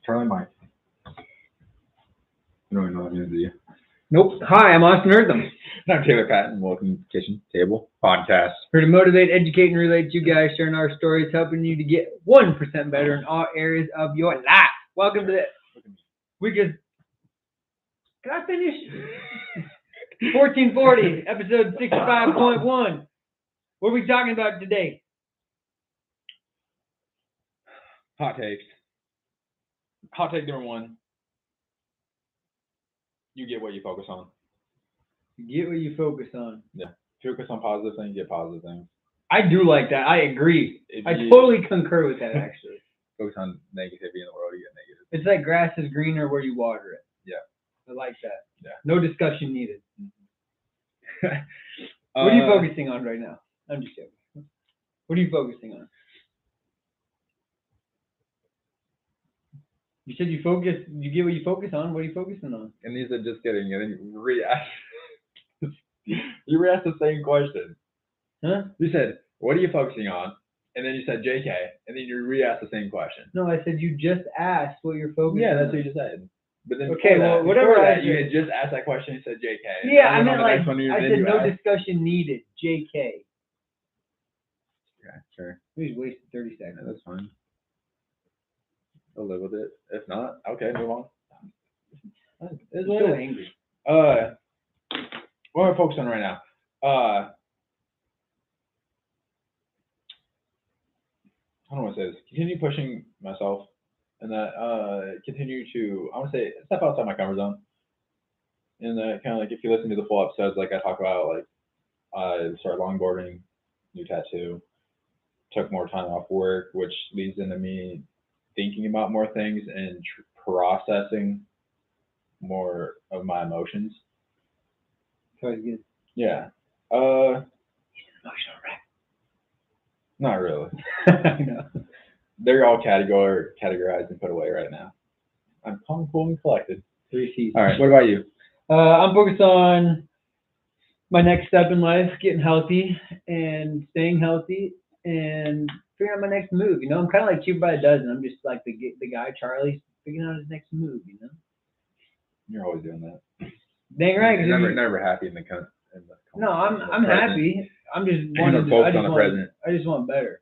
Charlie Mike. I don't even know what I'm going to do. Nope. Hi, I'm Austin Eartham. And I'm Taylor Patton. Welcome to Kitchen Table Podcast. Here to motivate, educate, and relate to you guys, sharing our stories, helping you to get 1% better in all areas of your life. Welcome to this. Can I finish? 1440, episode 65.1. What are we talking about today? Hot takes. Hot take number one. You get what you focus on. Get what you focus on. Yeah. Focus on positive things, get positive things. I do like that. I agree. If I you totally concur with that, actually. Focus on negativity in the world, you get negative. It's like grass is greener where you water it. Yeah. I like that. Yeah. No discussion needed. What are you focusing on right now? I'm just joking. What are you focusing on? You said you get what you focus on. What are you focusing on? And these are just kidding. And then you re-ask. You re-asked the same question. Huh? You said, what are you focusing on? And then you said JK. And then you re-asked the same question. No, I said you just asked what you're focusing on. Yeah, that's what you just said. But then okay, well, whatever that, you had just asked that question and said JK. Yeah, I meant like, I said no discussion needed. JK. Yeah, sure. We just wasted 30 seconds. Yeah, that's fine. I'll live with it. If not, okay, move on. I'm so angry. What am I focused on right now? I don't want to say this. Continue pushing myself, and that continue to, I want to say, step outside my comfort zone. And that kind of like, if you listen to the full episodes, like I talk about, like I started longboarding, new tattoo, took more time off work, which leads into me thinking about more things and processing more of my emotions. Good. Yeah. Emotional wreck. Not really. I know. They're all categorized and put away right now. I'm calm, cool, and collected. 3 C's. All right. What about you? I'm focused on my next step in life, getting healthy and staying healthy and figuring out my next move. You know, I'm kind of like Cheaper by the Dozen. I'm just like the guy, Charlie, figuring out his next move, you know? You're always doing that. Dang right. You're never happy in the No, I'm happy. I'm just wanting to, I just want better.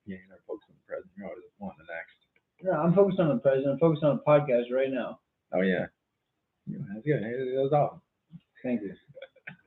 Yeah, you're never focused on the present. You're always wanting the next. No, I'm focused on the present. I'm focused on a podcast right now. Oh, yeah. That's good. That was awesome. Thank you.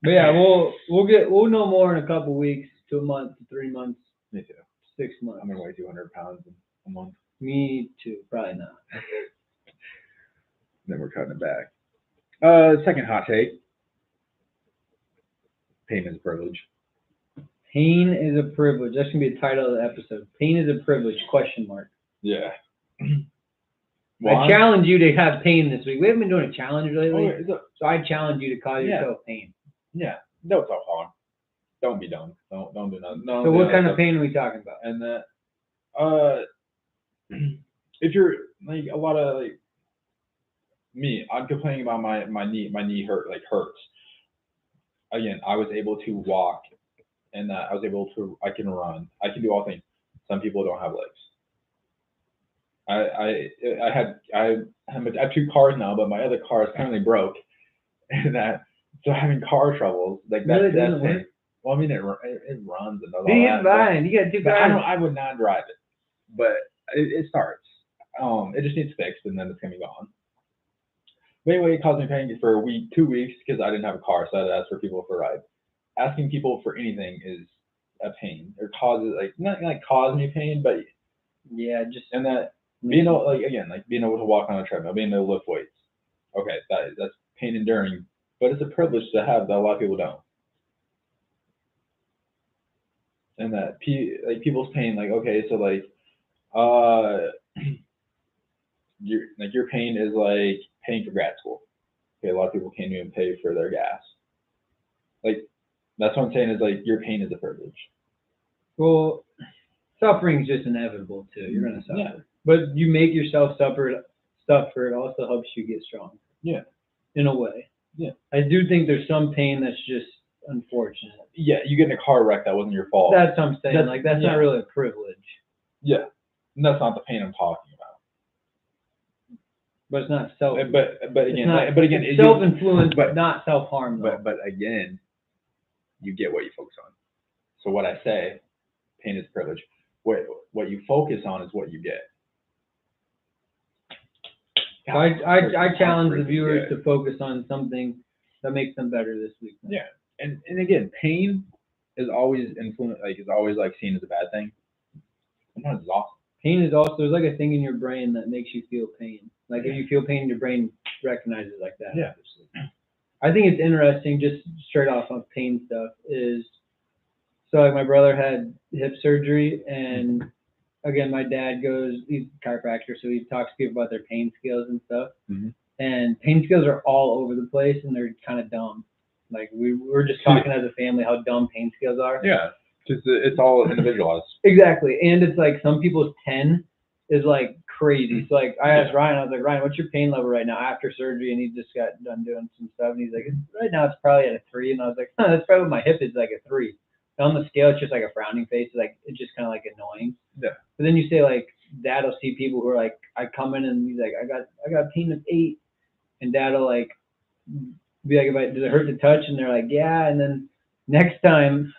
But yeah, we'll know more in a couple weeks, to a month, to 3 months. Me too. 6 months. I'm gonna weigh 200 pounds in a month. Me too. Probably not. Then we're cutting it back. Second hot take. Pain is a privilege. Pain is a privilege. That's gonna be the title of the episode. Pain is a privilege? ? Yeah. Well, I challenge you to have pain this week. We haven't been doing a challenge lately, so I challenge you to cause yourself pain. Yeah. No, it's all fun. Don't be dumb. Don't do nothing. So what kind of pain are we talking about? And that, if you're like a lot of like me, I'm complaining about my knee hurts. Again, I was able to walk, and I can run. I can do all things. Some people don't have legs. I have 2 cars now, but my other car is currently broke, and so having car troubles like that. Really doesn't work? Well, I mean it runs and all that. You got 2 cars. I would not drive it, but it starts. It just needs fixed, and then it's gonna be gone. But anyway, it caused me pain for a week, 2 weeks, because I didn't have a car, so I had to ask for people for a ride. Asking people for anything is a pain. Or causes not like cause me pain, but yeah, just and that being able being able to walk on a treadmill, being able to lift weights. Okay, that's pain enduring, but it's a privilege to have that a lot of people don't. And that people's pain, okay, so your pain is like paying for grad school. Okay, a lot of people can't even pay for their gas. That's what I'm saying is your pain is a privilege. Well, suffering is just inevitable too. You're gonna suffer, yeah. But you make yourself suffer. It also helps you get strong. Yeah, in a way. Yeah, I do think there's some pain that's just unfortunate. Yeah, you get in a car wreck that wasn't your fault. That's what I'm saying. That's not really a privilege. Yeah, and that's not the pain I'm talking about. But it's not self. But It's again, not, but again, it's you- self-influence, but- not self-harm. Though. but again, you get what you focus on. So what I say, pain is privilege. What you focus on is what you get. So I challenge the Freaking viewers good. to focus on something that makes them better this week. Yeah, and again, pain is always seen as a bad thing. Sometimes it's awesome. Pain is also, there's like a thing in your brain that makes you feel pain. Like if you feel pain, your brain recognizes it like that. Yeah. Obviously. I think it's interesting, just straight off on pain stuff, is so like my brother had hip surgery, and again, my dad he's a chiropractor, so he talks to people about their pain scales and stuff. Mhm. And pain scales are all over the place, and they're kind of dumb. Like we were just talking as a family how dumb pain scales are. Yeah, just it's all individualized. Exactly, and it's like some people's 10 is like crazy. So like I asked Ryan, I was like, Ryan, what's your pain level right now after surgery? And he just got done doing some stuff, and he's like, right now it's probably at a 3. And I was like, that's probably what my hip is, like a 3. On the scale, it's just like a frowning face. Like it's just kind of like annoying. Yeah. But then you say like, Dad'll see people who are like, I come in and he's like, I got pain of 8, and Dad'll like be like, does it hurt to touch? And they're like, yeah. And then next time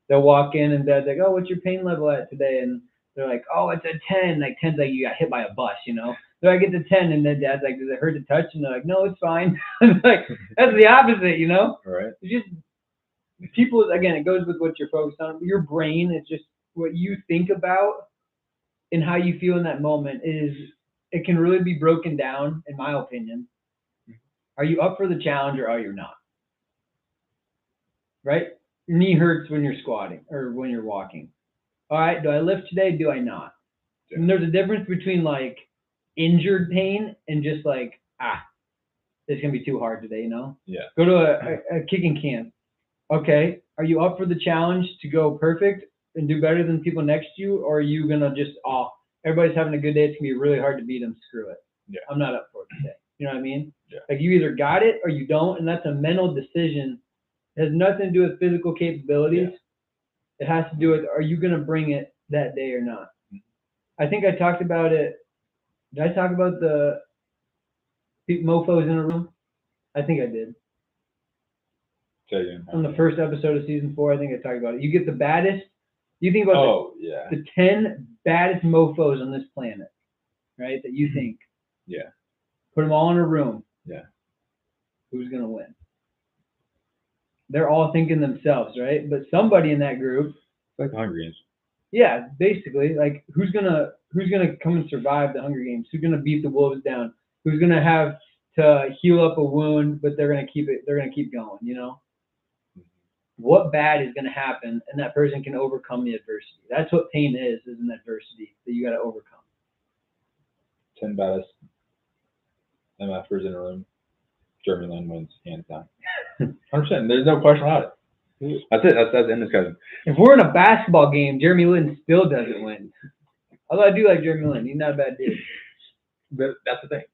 they'll walk in and Dad's like, oh, what's your pain level at today? And they're like, oh, it's a 10. Like 10's like you got hit by a bus, you know. So I get to 10, and then Dad's like, does it hurt to touch? And they're like, no, it's fine. It's like that's the opposite, you know. All right. It's just people, again, it goes with what you're focused on. Your brain is just what you think about and how you feel in that moment it can really be broken down, in my opinion. Are you up for the challenge or are you not? Right? Your knee hurts when you're squatting or when you're walking. All right, do I lift today? Do I not? Yeah. And there's a difference between like injured pain and just like, it's going to be too hard today, you know? Yeah. Go to a kicking camp. Okay, are you up for the challenge to go perfect and do better than people next to you? Or are you going to just, everybody's having a good day, it's going to be really hard to beat them, screw it. Yeah. I'm not up for it today. You know what I mean? Yeah. Like you either got it or you don't, and that's a mental decision. It has nothing to do with physical capabilities. Yeah. It has to do with, are you going to bring it that day or not? I think I talked about it. Did I talk about the mofos in a room? I think I did. On the first episode of season 4, I think I talked about it. You get the baddest. You think about the 10 baddest mofos on this planet, right? That you think. Yeah. Put them all in a room. Yeah. Who's going to win? They're all thinking themselves, right? But somebody in that group. It's like the Hunger Games. Yeah, basically, like who's gonna come and survive the Hunger Games? Who's gonna beat the wolves down? Who's gonna have to heal up a wound, but they're gonna keep going, you know? What bad is gonna happen, and that person can overcome the adversity. That's what pain is an adversity that you gotta overcome. 10 baddest MFers in a room. Jeremy Lin wins, hands down. 100%. There's no question about it. That's it. That's the end of discussion. If we're in a basketball game, Jeremy Lin still doesn't win. Although I do like Jeremy Lin. He's not a bad dude. But that's the thing.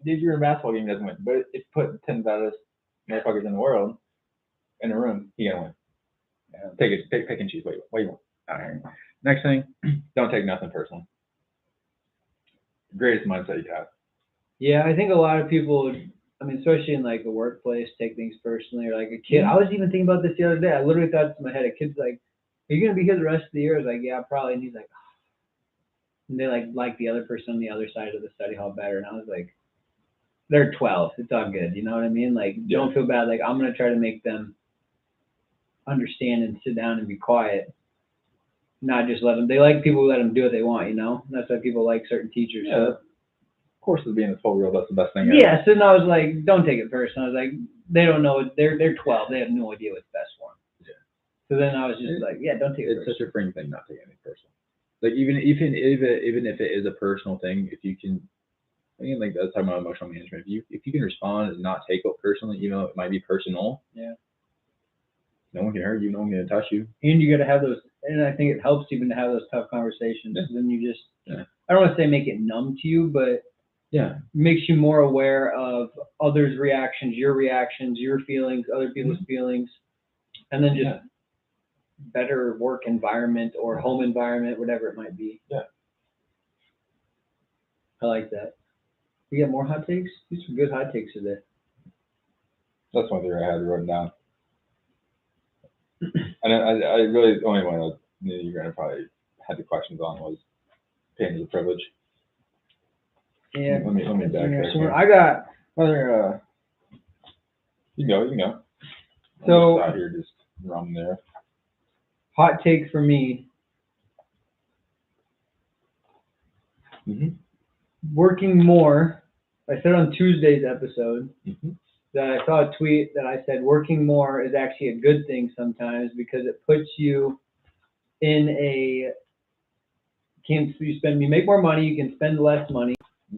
If you're in a basketball game, he doesn't win. But if you put 10 baddest motherfuckers in the world in a room, he gonna win. Pick and choose. What you want. All right. Next thing, don't take nothing personal. Greatest mindset you have. Yeah, I think a lot of people, I mean, especially in like the workplace, take things personally, or like a kid. I was even thinking about this the other day. I literally thought this in my head. A kid's like, "Are you gonna be here the rest of the year?" I was like, "Yeah, probably." And he's like, and they like the other person on the other side of the study hall better. And I was like, they're 12. It's all good. You know what I mean? Like, don't feel bad. Like, I'm gonna try to make them understand and sit down and be quiet, not just let them. They like people who let them do what they want. You know, and that's why people like certain teachers. Yeah. So, of course, as being a 12-year-old, that's the best thing. Yeah, so then I was like, don't take it personal. I was like, they don't know. They're 12. They have no idea what's best for them. Yeah. So then I was just like, yeah, don't take it personal. It's such a freeing thing not taking anything personal. Like even if it is a personal thing, if you can, I mean, like that's talking about emotional management. If you can respond and not take it personally, even though it might be personal. Yeah. No one can hurt you. No one can touch you. And you got to have those. And I think it helps even to have those tough conversations. Yeah. Then you just, I don't want to say make it numb to you, but yeah, makes you more aware of others' reactions, your feelings, other people's feelings, and then just better work environment or home environment, whatever it might be. Yeah. I like that. You got more hot takes? These are good hot takes today. That's one thing I had written down. And I really, the only one that you're going to probably had the questions on was pain is a privilege. Yeah. Let me backtrack. So I got Other, you can go. I'm So- just out here just running there. hot take for me. Mm-hmm. Working more. I said on Tuesday's episode Mm-hmm. that I saw a tweet that I said working more is actually a good thing sometimes because it puts you in you make more money, you can spend less money,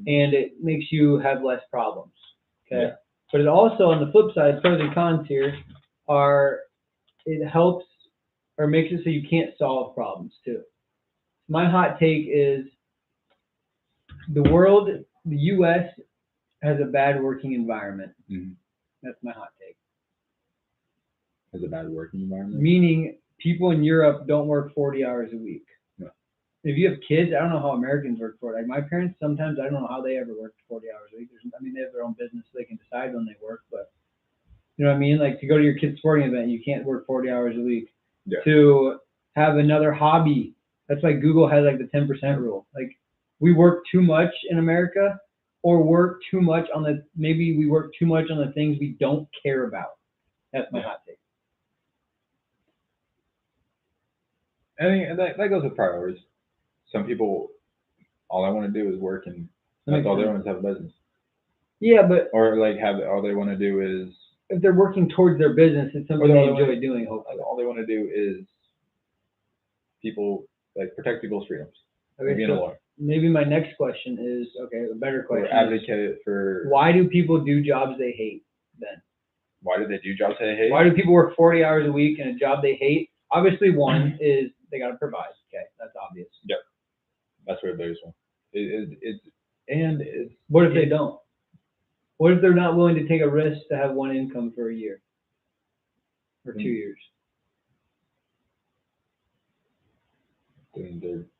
and it makes you have less problems. Okay. Yeah. But it also, on the flip side, pros and cons here are it helps or makes it so you can't solve problems too. My hot take is the U.S. has a bad working environment. Mm-hmm. That's my hot take. Has a bad working environment. Meaning people in Europe don't work 40 hours a week. No. If you have kids, I don't know how Americans work for it. Like my parents, sometimes I don't know how they ever worked 40 hours a week. They have their own business, so they can decide when they work. But you know what I mean? Like to go to your kid's sporting event, you can't work 40 hours a week. Yeah. To have another hobby, that's why Google has like the 10% rule. Like we work too much in America, or work too much on we work too much on the things we don't care about. That's my hot take. I think that goes with priorities. Some people, all I want to do is work, and that's all they want is have a business. Yeah, but Or like all they want to do is. if they're working towards their business, it's something they enjoy doing. Hopefully, All they want to do is protect people's freedoms. okay, Be in a lawyer. maybe my next question is a better Or question. advocate for. Why do people do jobs they hate then? Why do they do jobs they hate? Why do people work 40 hours a week in a job they hate? Obviously, one is they got to provide. Okay, that's obvious. Yep. That's where the biggest one. It's What if they don't? What if they're not willing to take a risk to have one income for a year or 2 years?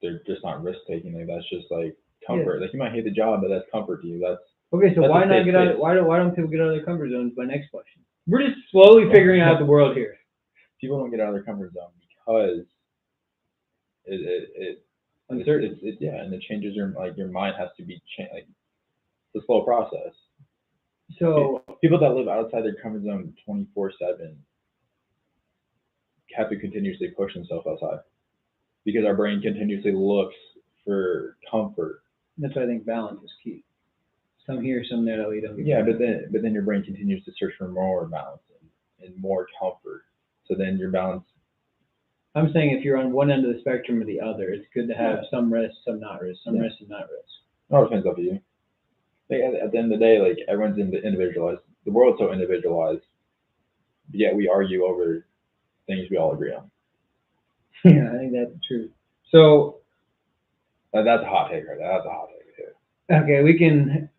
they're just not risk taking. Like that's just like comfort. Like you might hate the job, but that's comfort to you. That's okay. So that's why a not safe get out? space. Why don't people get out of their comfort zones? My next question. We're just slowly figuring out the world here. People don't get out of their comfort zone because Uncertain. And it changes your mind has to be changed. Like it's a slow process. So People that live outside their comfort zone 24/7 have to continuously push themselves outside because our brain continuously looks for comfort. that's why I think balance is key. Some here, some there that we don't get. Yeah, but then your brain continues to search for more balance and more comfort. So then your balance. I'm saying if you're on one end of the spectrum or the other, it's good to have Yeah. some risk, some not risk, some Yeah. risk and not risk. It all depends on you. Like, at the end of the day, like everyone's individualized. The world's so individualized, yet we argue over things we all agree on. Yeah, I think that's true. So That's a hot take right there. That's a hot take too. okay, we can.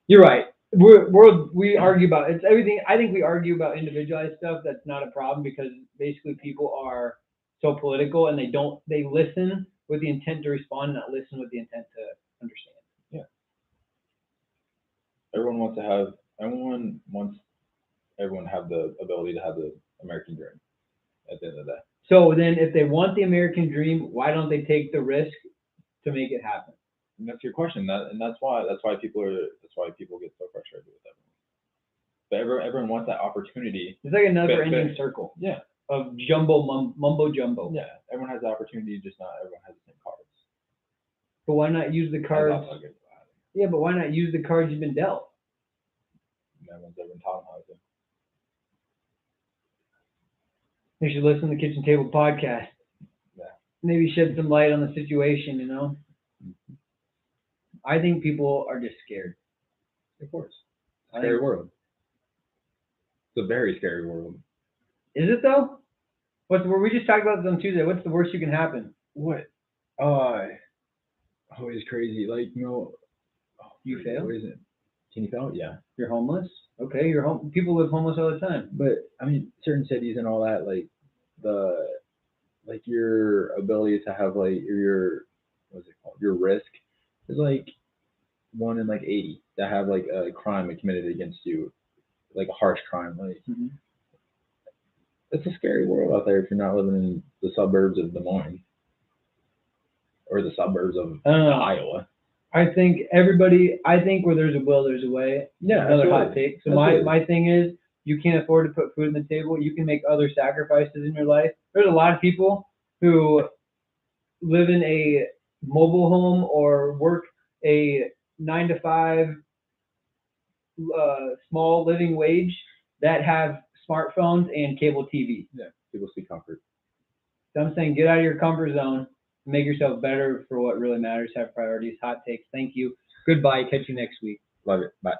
You're right. We argue about it's everything. I think we argue about individualized stuff. That's not a problem because basically people are so political and they listen with the intent to respond, not listen with the intent to understand. Everyone wants everyone to have the ability to have the American dream at the end of the day. So then, if they want the American dream, why don't they take the risk to make it happen? And that's your question. That's why people get so frustrated with everyone. But everyone wants that opportunity. It's like a never-ending but- circle Yeah. of mumbo jumbo. Yeah. Everyone has the opportunity, just not everyone has the same cards. But why not use the cards? That's also good. Yeah, but why not use the cards you've been dealt? Everyone's taught them how to. They should listen to the Kitchen Table podcast. Yeah. Maybe shed some light on the situation, you know? I think people are just scared. Of course. I Scary think- world. It's a very scary world. Is it though? We just talked about this on Tuesday. What's the worst you can happen? What? It's crazy. Like, You fail? What is it? Can you fail? Yeah. You're homeless? Okay, you're home. People live homeless all the time. But I mean, certain cities and all that, like your ability to have like what's it called? Your risk is like 1 in like 80 that have like a crime committed against you, like a harsh crime. Like Mhm. it's a scary world out there if you're not living in the suburbs of Des Moines or the suburbs of I don't know. Iowa. I think where there's a will, there's a way. Yeah, Another hot absolutely. take. So Absolutely. my thing is, you can't afford to put food on the table. You can make other sacrifices in your life. There's a lot of people who live in a mobile home or work a 9 to 5 small living wage that have smartphones and cable TV. Yeah, people seek comfort. So I'm saying get out of your comfort zone, make yourself better for what really matters, have priorities, hot takes. Thank you. Goodbye. Catch you next week. Love it. Bye.